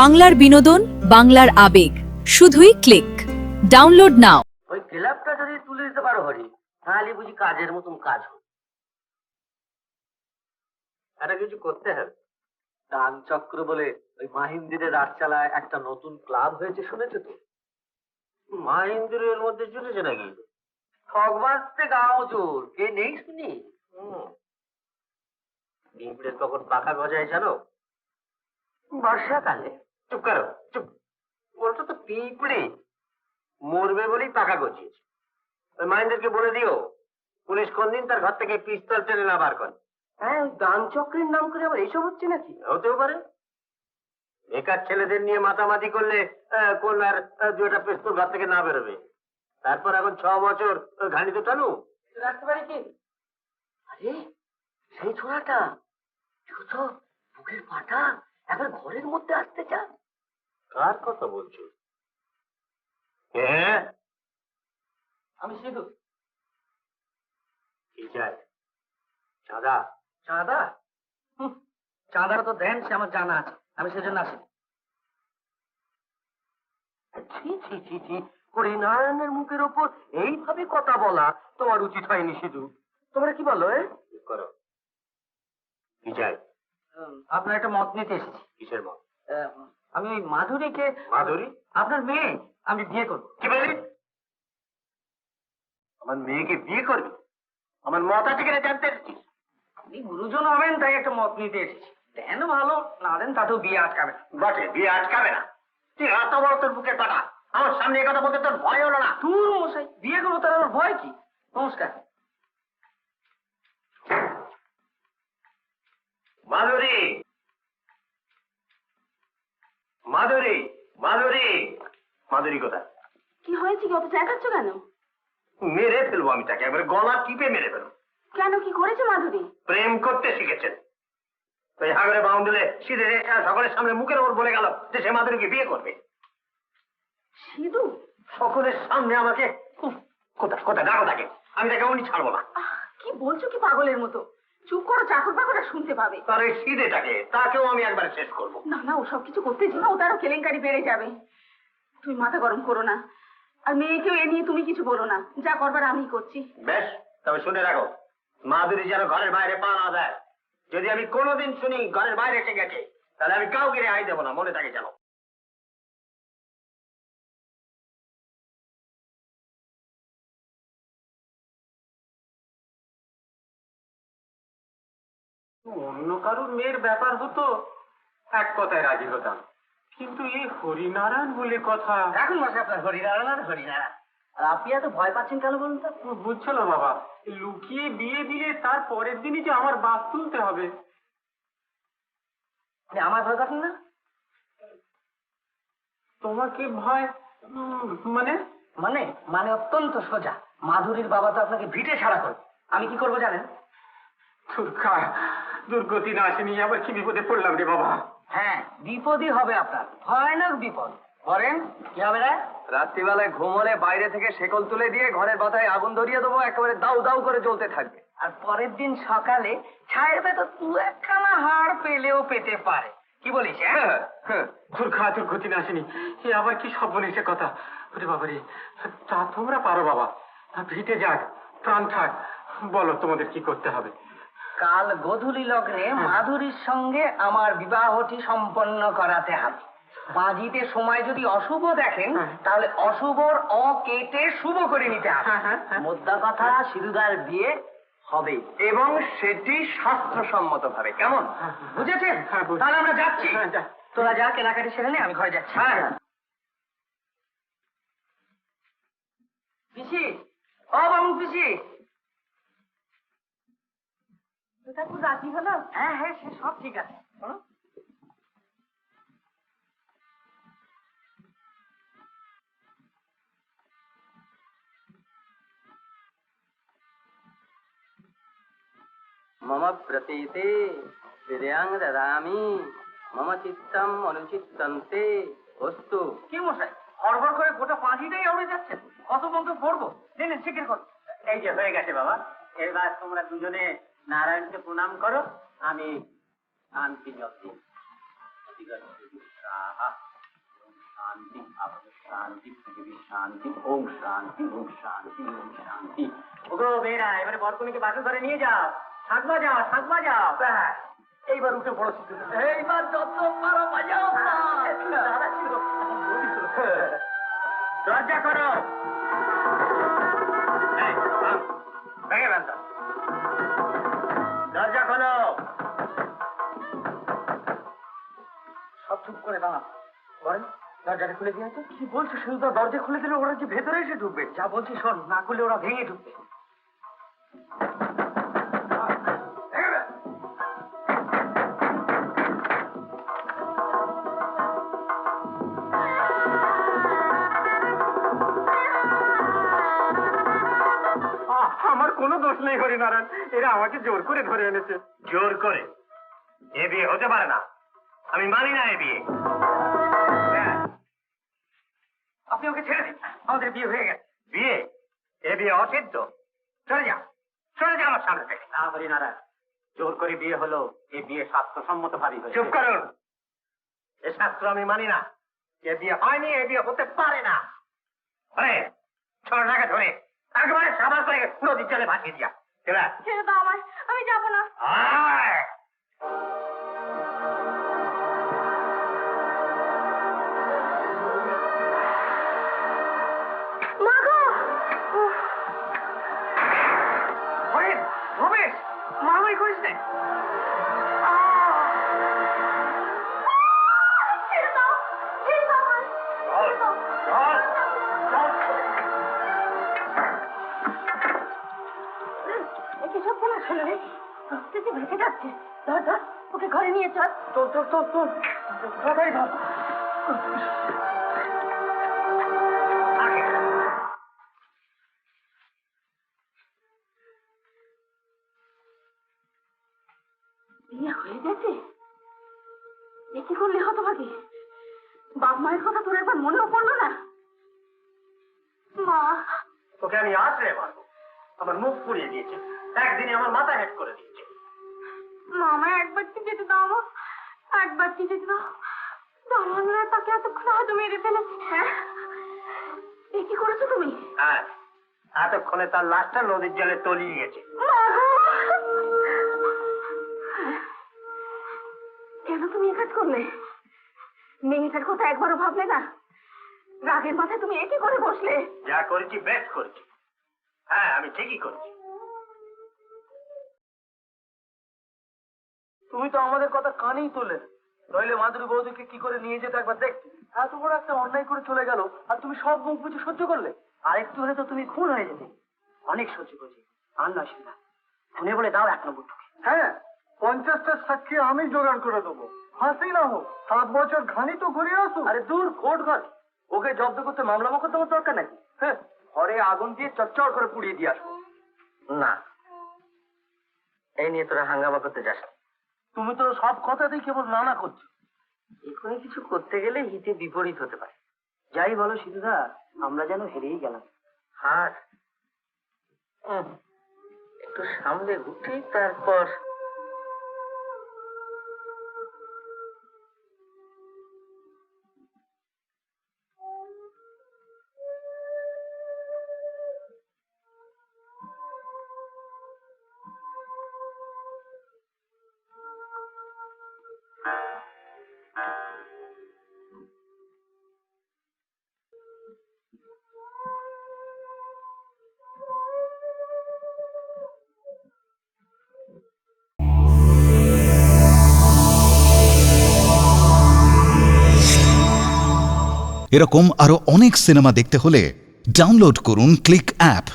বাংলার বিনোদন, বাংলার আবেগ, শুধুই ক্লিক। ডাউনলোড নাও। ওই ক্লাবটা যদি তুলে দিতে পারো হরি, তাহলে বুঝি কাজের মতন কাজ হবে। এটা কিছু করতে হবে। দান চক্র বলে ওই মাহিন্দিরের রাতচালায় একটা নতুন ক্লাব হয়েছে, শুনেছো তো? মাহিন্দিরের মধ্যে চলেছে নাকি? ঠকবাজতে গাও জোর, কে নেই শুনি। পিঁপড়ের কখন পাখা গজায় জানো? বর্ষাকালে। চুপ করো, চুপ। ওটা তো পিঁপড়ে মরবে বলেই পাখা গজিয়েছে। ওই মাহিন্দিরকে বলে দিও পুলিশ কোন দিন তার ঘর থেকে পিস্তল টেনে না বার করে। হ্যাঁ, ওই দান চক্রের নাম করে আবার এইসব হচ্ছে নাকি? হতেও পারে। বেকার ছেলেদের নিয়ে মাতামাতি করলে কোন আর দুটা পিস্তল ঘর থেকে না বেরোবে। তারপর এখন 6 বছর ঘানি তো টানু রাখতে পারে কি? আরে সেই ছোড়াটা ছোট বুকের পাটা এবার ঘরের মধ্যে আসতে চান। কার কথা বলছো? হ্যাঁ, আমি সিধু। কি চাই? চাঁদা? চাঁদা? চাঁদা তো দেন, সে আমার জানা আছে, আমি সেজন্য আসি। ছি ছি ছি ছি, হরিনারায়ণের মুখের ওপর এইভাবে কথা বলা তোমার উচিত হয়নি সিধু। তোমরা কি বলো? করো, কি চাই? আপনার একটা মত নিতে এসেছি। কিসের মত? আমি ওই মাধুরীকে। মাধুরী? আপনার মেয়ে আমি বিয়ে করবো। কি বলি? আমার মেয়েকে বিয়ে করবি? আমার মত আছে কিনা জানতে এসেছিস? আপনি গুরুজন হবেন তাই একটা মত নিতে এসেছি। দেন ভালো, না দেন তাতেও বিয়ে আটকাবে না। বটে, বিয়ে আটকাবে না? তুই এত বড় তোর বুকের পাটা, আমার সামনে এই কথা বলতে তোর ভয় হলো না? দূর মশাই, বিয়ে করবো তার আমার ভয় কি? নমস্কার। মাধুরী, মাধুরী, মাধুরী, মাধুরী কোথায়? কি হয়েছে? কি অত চেঁচাচ্ছ কেন? মেরে ফেলবো আমি তাকে, একবারে গলা টিপে মেরে ফেলবো। কেন, কি করেছে মাধুরী? প্রেম করতে শিখেছেন। ওই হাগরে বাউন্ডুলে সিধে সকলের সামনে মুখের ওপর বলে গেল যে সে মাধুরীকে বিয়ে করবে। সিধু? সকলের সামনে আমাকে কোথায় কোথায় ডাকো তাকে, আমি তাকে উনি ছাড়বো না। কি বলছো কি পাগলের মতো? চুপ করো, চাকর বাকরা শুনতে পাবে। তার এই সিধেটাকে, তাকেও আমি একবার শেষ করবো। না না, ওসব কিছু করতে না, ও তারও কেলেঙ্কারি বেড়ে যাবে। তুমি মাথা গরম করো না, আর মেয়েকেও এ নিয়ে তুমি কিছু বলো না, যা করবার আমি করছি। বেশ, তবে শুনে রাখো, মাধুরী যেন ঘরের বাইরে পা না দেয়। যদি আমি কোনোদিন শুনি ঘরের বাইরে এসে গেছে, তাহলে আমি কাউকে রেহাই দেবো না, মনে থাকে যেন। অন্য কারোর মেয়ের ব্যাপার হতো এক কথায় রাজি হতাম, কিন্তু এই হরিনারায়ণ বলে কথা। এখন মাসে আপনার হরিনারায়ণ আর হরিনারায়ণ, আর আপনি এত ভয় পাচ্ছেন কেন বলুন তো? বুঝছো না বাবা, লুকিয়ে বিয়ে দিলে তার পরের দিনই যে আমার বাস তুলতে হবে। আমার ভয় পাচ্ছেন না? তোমাকে ভয় মানে? মানে মানে অত্যন্ত সোজা। মাধুরীর বাবা তো আপনাকে ভিটে ছাড়া করবে। আমি কি করবো জানেন? দুর্গা, দুর্গতি না আসেনি, আবার কি বিপদে পড়লাম রে বাবা। হ্যাঁ, বিপদই হবে আপনার, ভয়ানক বিপদ। বলেন কি হবে? না রাত্রিবেলায় ঘুমলে বাইরে থেকে শেকল তুলে দিয়ে ঘরের মাথায় আগুন ধরিয়ে দেবো, একেবারে দাউ দাউ করে জ্বলতে থাকবে। আর পরের দিন সকালে ছায়ের ভেতর দু একখানা হাড় পেলেও পেতে পারে। কি বলিস? দুর্গা, দুর্গতি না আসেনি, এ আবার কি সব বলিস কথা? ওরে বাবা রে, তা তোমরা পারো বাবা, ভিটে যাক, প্রাণ থাক, বলো তোমাদের কি করতে হবে। কাল গোধূলি লগ্নে মাধুরীর সঙ্গে আমার বিবাহটি সম্পন্ন করাতে হবে। বাজিতে সময় যদি অশুভ দেখেন, তাহলে অশুভর অ কেটে শুভ করে নিতে হবে। মোদ্দা কথা, সিধুদার বিয়ে হবে এবং সেটি শাস্ত্রসম্মত ভাবে। কেমন বুঝেছেন? তাহলে আমরা যাচ্ছি। তোরা যা, কেনাকাটি সেরে নে, আমি ঘরে যাচ্ছি। হ্যাঁ পিসি, ও বাবু পিসি। ঠাকুর রাজি হলো? হ্যাঁ হ্যাঁ, সে সব ঠিক আছে। मम प्रतीते हृदयां ददामि मम चित्तम अनुचित्तन्ते वस्तु। কি মশাই, হড়বড় করে গোটা পাঁচিটাই উড়ে যাচ্ছে, কত মন্ত্র পড়বো? দিন শিখির কর। এই যে হয়ে গেছে বাবা, এবার তোমরা দুজনে নারায়ণকে প্রণাম করো, আমি শান্তি জল দিই। स्वाहा शांति आपको शांति पृथ्वी शांति ओम शांति ओम शांति ओम शांति ওগো বেরা এবারে বরকুনিকে বাসন ধরে নিয়ে যাও শাঁখ বাজাও এইবার উঠে বড় সিদ্ধ এইবার যত পারো বাজাও দাদা ছিল দরজা করো এই থাম ভেঙে ফেল তো। দরজা খোলো সব চুপ করে দাঁড়া বলেন দরজাটা খুলে দিয়ে কি বলছো শুধু তো দরজা খুলে দিলে ওরা যে ভেতরে এসে ঢুকবে যা বলছি শোন না খুলে ওরা ভেঙে ঢুকবে আমার কোনো দোষ নেই হরিনারায়ণ, এরা আমাকে জোর করে ধরে এনেছে। জোর করে? এ বিয়ে হতে পারে না, আমি মানি না এ বিয়ে। আপনি ওকে ছেড়ে দিন, আমাদের বিয়ে হয়ে গেছে। বিয়ে? এ বিয়ে অসিদ্ধ। চলে যা আমার সামনে থেকে। না হরিনারায়ণ, জোর করে বিয়ে হলো, এই বিয়ে স্বাস্থ্যসম্মত ভাবি হয়েছে। চুপ করুন, এ শাস্ত্র আমি মানি না। এ বিয়ে হয়নি, এ বিয়ে হতে পারে না। ছোটটাকে ধরে একেবারে সাবার করে নদীর জলে ভাসিয়ে দিয়া। ছেড়ে দাও আমায়, আমি যাবো না। মা গো! রমেশ, মারামারি করিস না। ছেড়ে দাও, ছেড়ে দাও আমায়, ছেড়ে দাও। এ কি সব বলা ছিল রে? তুই ভেসে যাচ্ছে। ধর ধর, ওকে ঘরে নিয়ে চল। তোর তাড়াতাড়ি ধর। বিয়ে হয়ে গেছে? এ কি করলে হতভাগী? বাপ মায়ের কথা তোর একবার মনেও পড়লো না? মা, তোকে আমি আছড়ে মারবো। আমার মুখ পুড়িয়ে দিয়েছে, একদিনে আমার মাথা হেড করে দিয়েছে। মা আমায় একবার কি যেতে দাও, মা একবার কি যেতে দাও। দারোয়ানরা তাকে এতক্ষণ হয়তো মেরে ফেলেছে। হ্যাঁ, এ কি করেছো তুমি? হ্যাঁ, এতক্ষণে তার লাশটা নদীর জলে তলিয়ে গেছে। কেন তুমি এ কাজ করলে? মেয়েটার কথা একবারও ভাবলে না? রাগের মাথায় তুমি এ কি করে বসলে? যা করেছি বেশ করেছি। হ্যাঁ, আমি ঠিকই করেছি। তুমি তো আমাদের কথা কানেই তোলে, নইলে মাধুরী বৌদিকে কি করে নিয়ে যেতে একবার দেখতে। এত বড় একটা অন্যায় করে চলে গেল, আর তুমি সব মুখ বুঝে সহ্য করলে। আর একটু হলে তো তুমি খুন হয়ে যেতে। অনেক সহ্য করছি, আর নয় সেটা খুনে বলে দাও 1 নম্বর টুকে। হ্যাঁ, 50টা সাক্ষী আমি জোগাড় করে দেবো। ফাঁসি না হোক, 7 বছর ঘানি তো ঘুরিয়ে আসুক। আরে দূর, কোর্ট ঘর, ওকে জব্দ করতে মামলা মোকদ্দমার দরকার নাকি? হ্যাঁ, ঘরে আগুন দিয়ে চচ্চড় করে পুড়িয়ে দিয়ে আসবো। না, এই নিয়ে তোরা হাঙ্গামা করতে যাস না। তুমি তো সব কথাতেই কেবল নানা করছো। এখানে কিছু করতে গেলে হিতে বিপরীত হতে পারে। যাই বলো সিধুদা, আমরা যেন হেরেই গেলাম। হার একটু সামনে উঠি, তারপর এরকম আরো অনেক সিনেমা দেখতে হলে ডাউনলোড করুন ক্লিক অ্যাপ।